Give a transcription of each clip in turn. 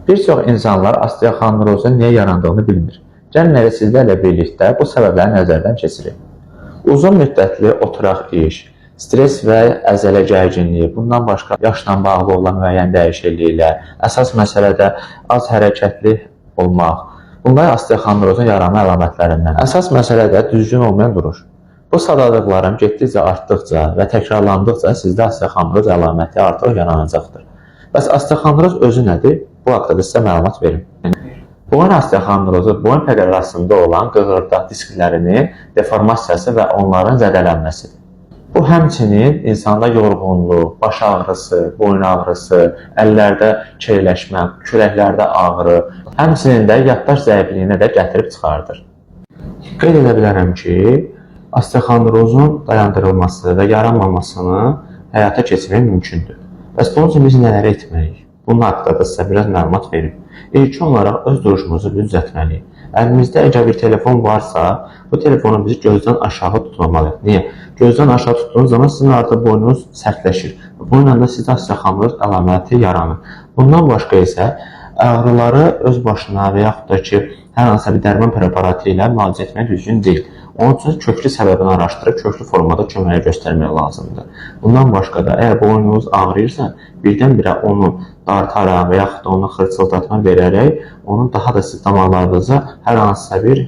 Bir çox insanlar osteoxondrozun niyə yarandığını bilmir. Gəlin elə sizlərlə birlikdə bu səbəbləri nəzərdən keçirik. Uzun müddətli oturaq iş, stres və əzələ gərginliyi, bundan başqa yaşla bağlı olan müəyyən dəyişikliklər, əsas məsələdə az hərəkətli olmaq, bunlar osteoxondrozun yaranma əlamətlərindən. Əsas məsələdə düzgün olmayan duruş. Bu sadaladıqlarım getdikcə artdıqca və təkrarlandıqca sizdə osteoxondroz əlaməti artıq yaranacaqdır. Bəs osteoxondroz özü nədir? Bu haqda da sizə məlumat verim. Boyun osteoxondrozu boyun fəqərasında olan qığırda disklərinin deformasiyası və onların zədələnməsidir. Bu həmçinin insanda yorğunluq, baş ağrısı, boyun ağrısı, əllərdə keyləşmə, kürəklərdə ağrı, həmçinin də yaddaş zəifliyinə də gətirib çıxardır. Qeyd edə bilərəm ki, osteoxondrozun dayandırılması və yaranmamasını həyata keçirmək mümkündür. Bəs bunun üçün biz nələr etməliyik? Bunun haqqında da sizə biraz məlumat verim. İlk olaraq öz duruşumuzu düzəltməliyik. Əlimizdə əgər bir telefon varsa, bu telefonu bizi gözdən aşağı tutmamalıyıq. Niyə? Gözdən aşağı tutduğunuz zaman sizin artıq boynunuz sərtləşir. Bununla da sizdə osteoxondroz əlaməti yaranır. Bundan başqa isə ağrıları öz başına və yaxud da ki, hər hansısa bir dərman preparatı ilə müalicə etmək düzgün deyil. Onun üçün köklü səbəbini araşdırıb, köklü formada köməyə göstərmək lazımdır. Bundan başqa da, əgər boynunuz ağrıyırsa, birdən-birə onu dartaraq və yaxud da onu xırçıldatma verərək, onu daha da siz damarlarınıza hər hansısa bir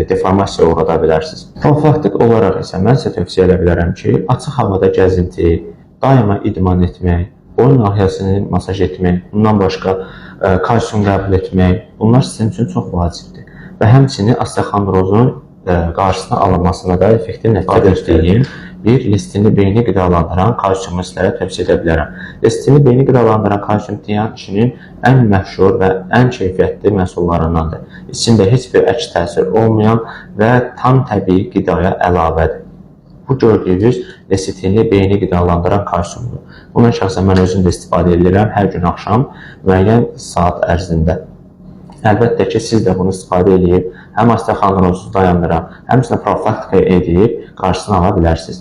deformasiya uğrada bilərsiniz. Profilaktik olaraq isə mən sizə tövsiyə edə bilərəm ki, açıq havada gəzinti, daima idman etmək, boyun nahiyəsini masaj etmək, bundan başqa kalsium qəbul etmək, bunlar sizin üçün çox vacibdir. Və həmçinin osteoxondrozun qarşısına alınmasına da effektiv nəticə göstərdiyin bir listini beyni qidalandıran kalsiumu sizlərə tövsiyə edə bilərəm. Listini beyni qidalandıran kalsium tiyan kişinin ən məşhur və ən keyfiyyətli məhsullarındandır. İçində heç bir əks təsir olmayan və tam təbii qidaya əlavədir. Bu gördüyünüz lesitinli beyni qidalandıran kalsiumdur. Bundan şəxsən mən özüm də istifadə edirəm hər gün axşam müəyyən saat ərzində. Əlbəttə ki, siz də bunu istifadə edib, həm osteoxondrozu dayandıran, həmçinin profilaktika edib qarşısını ala bilərsiniz.